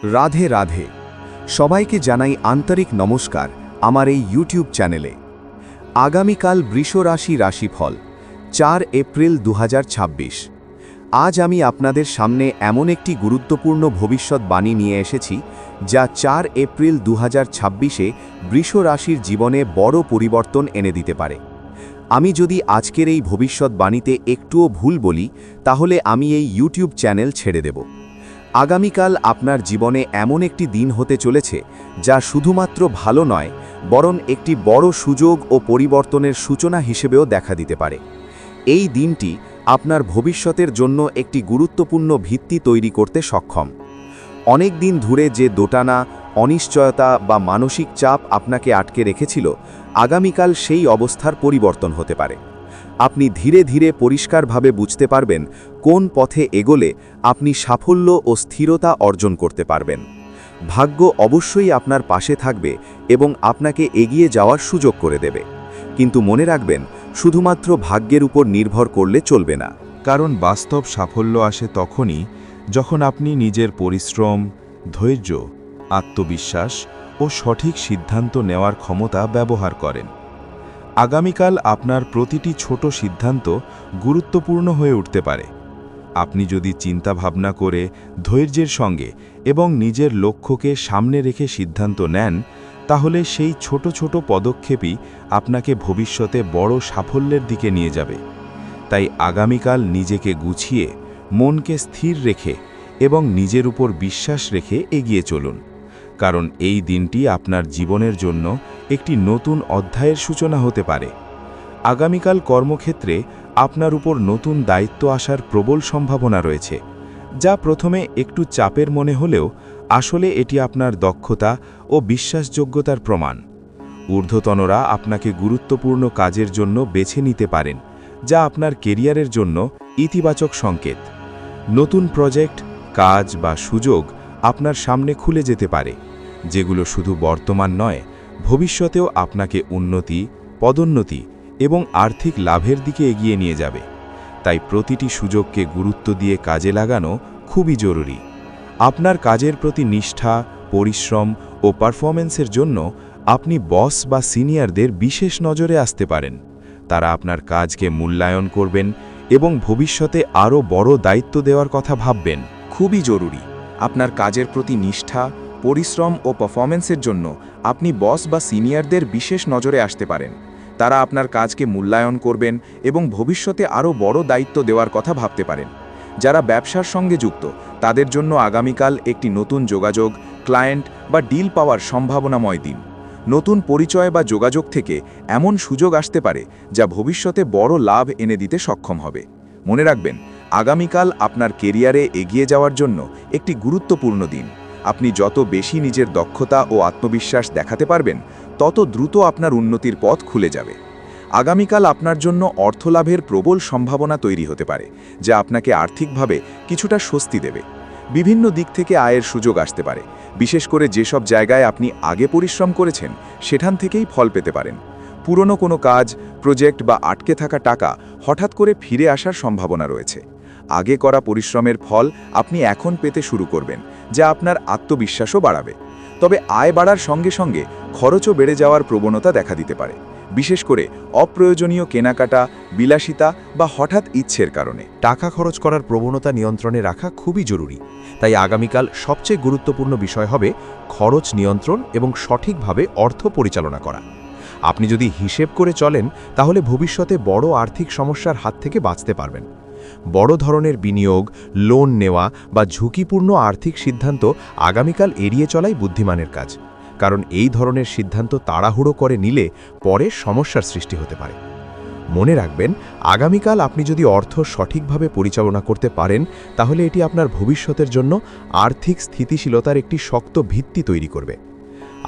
রাধে রাধে। সবাইকে জানাই আন্তরিক নমস্কার আমার এই ইউটিউব চ্যানেলে। আগামীকাল বৃষ রাশি রাশিফল 4 এপ্রিল 2026। আজ আমি আপনাদের সামনে এমন একটি গুরুত্বপূর্ণ ভবিষ্যৎবাণী নিয়ে এসেছি যা 4 এপ্রিল 2026-এ বৃষ রাশির জীবনে বড় পরিবর্তন এনে দিতে পারে। আমি যদি আজকের এই ভবিষ্যৎবাণীতে একটুও ভুল বলি তাহলে আমি এই ইউটিউব চ্যানেল ছেড়ে দেব। আগামীকাল আপনার জীবনে এমন একটি দিন হতে চলেছে যা শুধুমাত্র ভালো নয়, বরং একটি বড় সুযোগ ও পরিবর্তনের সূচনা হিসেবেও দেখা দিতে পারে। এই দিনটি আপনার ভবিষ্যতের জন্য একটি গুরুত্বপূর্ণ ভিত্তি তৈরি করতে সক্ষম। অনেক দিন ধরে যে দোটানা, অনিশ্চয়তা বা মানসিক চাপ আপনাকে আটকে রেখেছিল, আগামীকাল সেই অবস্থার পরিবর্তন হতে পারে। আপনি ধীরে ধীরে পরিষ্কারভাবে বুঝতে পারবেন কোন পথে এগোলে আপনি সাফল্য ও স্থিরতা অর্জন করতে পারবেন। ভাগ্য অবশ্যই আপনার পাশে থাকবে এবং আপনাকে এগিয়ে যাওয়ার সুযোগ করে দেবে, কিন্তু মনে রাখবেন শুধুমাত্র ভাগ্যের উপর নির্ভর করলে চলবে না। কারণ বাস্তব সাফল্য আসে তখনই যখন আপনি নিজের পরিশ্রম, ধৈর্য, আত্মবিশ্বাস ও সঠিক সিদ্ধান্ত নেওয়ার ক্ষমতা ব্যবহার করেন। আগামীকাল আপনার প্রতিটি ছোট সিদ্ধান্ত গুরুত্বপূর্ণ হয়ে উঠতে পারে। আপনি যদি চিন্তা ভাবনা করে ধৈর্যের সঙ্গে এবং নিজের লক্ষ্যকে সামনে রেখে সিদ্ধান্ত নেন, তাহলে সেই ছোট ছোট পদক্ষেপই আপনাকে ভবিষ্যতে বড় সাফল্যের দিকে নিয়ে যাবে। তাই আগামীকাল নিজেকে গুছিয়ে, মনকে স্থির রেখে এবং নিজের উপর বিশ্বাস রেখে এগিয়ে চলুন, কারণ এই দিনটি আপনার জীবনের জন্য একটি নতুন অধ্যায়ের সূচনা হতে পারে। আগামীকাল কর্মক্ষেত্রে আপনার উপর নতুন দায়িত্ব আসার প্রবল সম্ভাবনা রয়েছে, যা প্রথমে একটু চাপের মনে হলেও আসলে এটি আপনার দক্ষতা ও বিশ্বাসযোগ্যতার প্রমাণ। ঊর্ধ্বতনরা আপনাকে গুরুত্বপূর্ণ কাজের জন্য বেছে নিতে পারেন, যা আপনার কেরিয়ারের জন্য ইতিবাচক সংকেত। নতুন প্রজেক্ট, কাজ বা সুযোগ আপনার সামনে খুলে যেতে পারে, যেগুলো শুধু বর্তমান নয়, ভবিষ্যতেও আপনাকে উন্নতি, পদোন্নতি এবং আর্থিক লাভের দিকে এগিয়ে নিয়ে যাবে। তাই প্রতিটি সুযোগকে গুরুত্ব দিয়ে কাজে লাগানো খুবই জরুরি। আপনার কাজের প্রতি নিষ্ঠা, পরিশ্রম ও পারফরম্যান্সের জন্য আপনি বস বা সিনিয়রদের বিশেষ নজরে আসতে পারেন। তারা আপনার কাজকে মূল্যায়ন করবেন এবং ভবিষ্যতে আরও বড় দায়িত্ব দেওয়ার কথা ভাববেন। খুবই জরুরি। আপনার কাজের প্রতি নিষ্ঠা, পরিশ্রম ও পারফরম্যান্সের জন্য আপনি বস বা সিনিয়রদের বিশেষ নজরে আসতে পারেন। তারা আপনার কাজকে মূল্যায়ন করবেন এবং ভবিষ্যতে আরও বড় দায়িত্ব দেওয়ার কথা ভাবতে পারেন। যারা ব্যবসার সঙ্গে যুক্ত, তাদের জন্য আগামীকাল একটি নতুন যোগাযোগ, ক্লায়েন্ট বা ডিল পাওয়ার সম্ভাবনাময় দিন। নতুন পরিচয় বা যোগাযোগ থেকে এমন সুযোগ আসতে পারে যা ভবিষ্যতে বড় লাভ এনে দিতে সক্ষম হবে। মনে রাখবেন, আগামীকাল আপনার কেরিয়ারে এগিয়ে যাওয়ার জন্য একটি গুরুত্বপূর্ণ দিন। আপনি যত বেশি নিজের দক্ষতা ও আত্মবিশ্বাস দেখাতে পারবেন, তত দ্রুত আপনার উন্নতির পথ খুলে যাবে। আগামীকাল আপনার জন্য অর্থলাভের প্রবল সম্ভাবনা তৈরি হতে পারে, যা আপনাকে আর্থিকভাবে কিছুটা স্বস্তি দেবে। বিভিন্ন দিক থেকে আয়ের সুযোগ আসতে পারে, বিশেষ করে যেসব জায়গায় আপনি আগে পরিশ্রম করেছেন সেখান থেকেই ফল পেতে পারেন। পুরনো কোনো কাজ, প্রজেক্ট বা আটকে থাকা টাকা হঠাৎ করে ফিরে আসার সম্ভাবনা রয়েছে। আগে করা পরিশ্রমের ফল আপনি এখন পেতে শুরু করবেন, যা আপনার আত্মবিশ্বাসও বাড়াবে। তবে আয় বাড়ার সঙ্গে সঙ্গে খরচও বেড়ে যাওয়ার প্রবণতা দেখা দিতে পারে, বিশেষ করে অপ্রয়োজনীয় কেনাকাটা, বিলাসিতা বা হঠাৎ ইচ্ছের কারণে। টাকা খরচ করার প্রবণতা নিয়ন্ত্রণে রাখা খুবই জরুরি। তাই আগামীকাল সবচেয়ে গুরুত্বপূর্ণ বিষয় হবে খরচ নিয়ন্ত্রণ এবং সঠিকভাবে অর্থ পরিচালনা করা। আপনি যদি হিসেব করে চলেন, তাহলে ভবিষ্যতে বড় আর্থিক সমস্যার হাত থেকে বাঁচতে পারবেন। বড় ধরনের বিনিয়োগ, লোন নেওয়া বা ঝুঁকিপূর্ণ আর্থিক সিদ্ধান্ত আগামীকাল এড়িয়ে চলাই বুদ্ধিমানের কাজ, কারণ এই ধরনের সিদ্ধান্ত তাড়াহুড়ো করে নিলে পরে সমস্যার সৃষ্টি হতে পারে। মনে রাখবেন, আগামীকাল আপনি যদি অর্থ সঠিকভাবে পরিচালনা করতে পারেন, তাহলে এটি আপনার ভবিষ্যতের জন্য আর্থিক স্থিতিশীলতার একটি শক্ত ভিত্তি তৈরি করবে।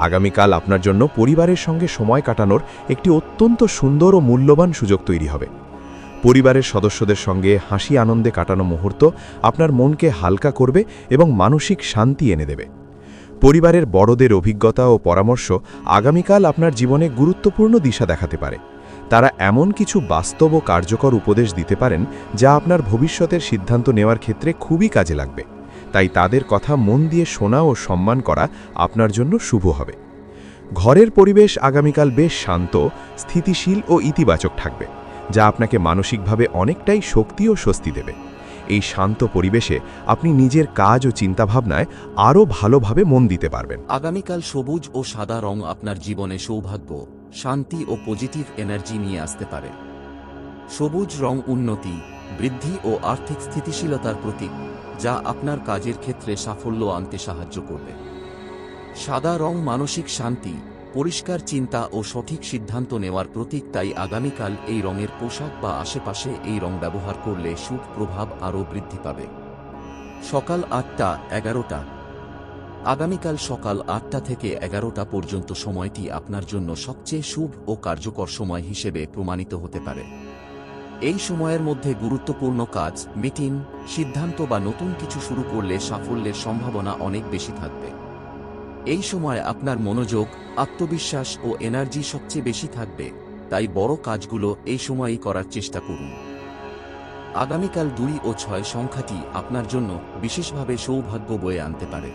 আগামীকাল আপনার জন্য পরিবারের সঙ্গে সময় কাটানোর একটি অত্যন্ত সুন্দর ও মূল্যবান সুযোগ তৈরি হবে। পরিবারের সদস্যদের সঙ্গে হাসি আনন্দে কাটানো মুহূর্ত আপনার মনকে হালকা করবে এবং মানসিক শান্তি এনে দেবে। পরিবারের বড়দের অভিজ্ঞতা ও পরামর্শ আগামীকাল আপনার জীবনে গুরুত্বপূর্ণ দিশা দেখাতে পারে। তারা এমন কিছু বাস্তব ও কার্যকর উপদেশ দিতে পারেন যা আপনার ভবিষ্যতের সিদ্ধান্ত নেওয়ার ক্ষেত্রে খুবই কাজে লাগবে। তাই তাদের কথা মন দিয়ে শোনা ও সম্মান করা আপনার জন্য শুভ হবে। ঘরের পরিবেশ আগামীকাল বেশ শান্ত, স্থিতিশীল ও ইতিবাচক থাকবে, যা আপনাকে মানসিকভাবে অনেকটাই শক্তি ও স্বস্তি দেবে। এই শান্ত পরিবেশে আপনি নিজের কাজ ও চিন্তাভাবনায় আরও ভালোভাবে মন দিতে পারবেন। আগামীকাল সবুজ ও সাদা রং আপনার জীবনে সৌভাগ্য, শান্তি ও পজিটিভ এনার্জি নিয়ে আসতে পারে। সবুজ রং উন্নতি, বৃদ্ধি ও আর্থিক স্থিতিশীলতার প্রতীক, যা আপনার কাজের ক্ষেত্রে সাফল্য আনতে সাহায্য করবে। সাদা রং মানসিক শান্তি, পরিষ্কার চিন্তা ও সঠিক সিদ্ধান্ত নেওয়ার প্রতীক, তাই আগামীকাল এই রঙের পোশাক বা আশেপাশে এই রং ব্যবহার করলে শুভ প্রভাব আরও বৃদ্ধি পাবে। সকাল 8টা-11টা। আগামীকাল সকাল 8টা থেকে 11টা পর্যন্ত সময়টি আপনার জন্য সবচেয়ে শুভ ও কার্যকর সময় হিসেবে প্রমাণিত হতে পারে। এই সময়ের মধ্যে গুরুত্বপূর্ণ কাজ, মিটিং, সিদ্ধান্ত বা নতুন কিছু শুরু করলে সাফল্যের সম্ভাবনা অনেক বেশি থাকবে। এই সময় আপনার মনোযোগ, আত্মবিশ্বাস ও এনার্জি সবচেয়ে বেশি থাকবে, তাই বড় কাজগুলো এই সময়ই করার চেষ্টা করুন। আগামীকাল 2 ও 6 সংখ্যাটি আপনার জন্য বিশেষভাবে সৌভাগ্য বয়ে আনতে পারে।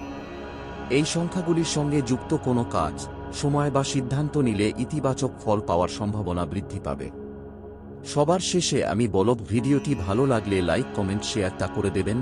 এই সংখ্যাগুলির সঙ্গে যুক্ত কোনো কাজ, সময় বা সিদ্ধান্ত নিলে ইতিবাচক ফল পাওয়ার সম্ভাবনা বৃদ্ধি পাবে। সবার শেষে আমি বলব, ভিডিওটি ভালো লাগলে লাইক, কমেন্ট, শেয়ারটা করে দেবেন।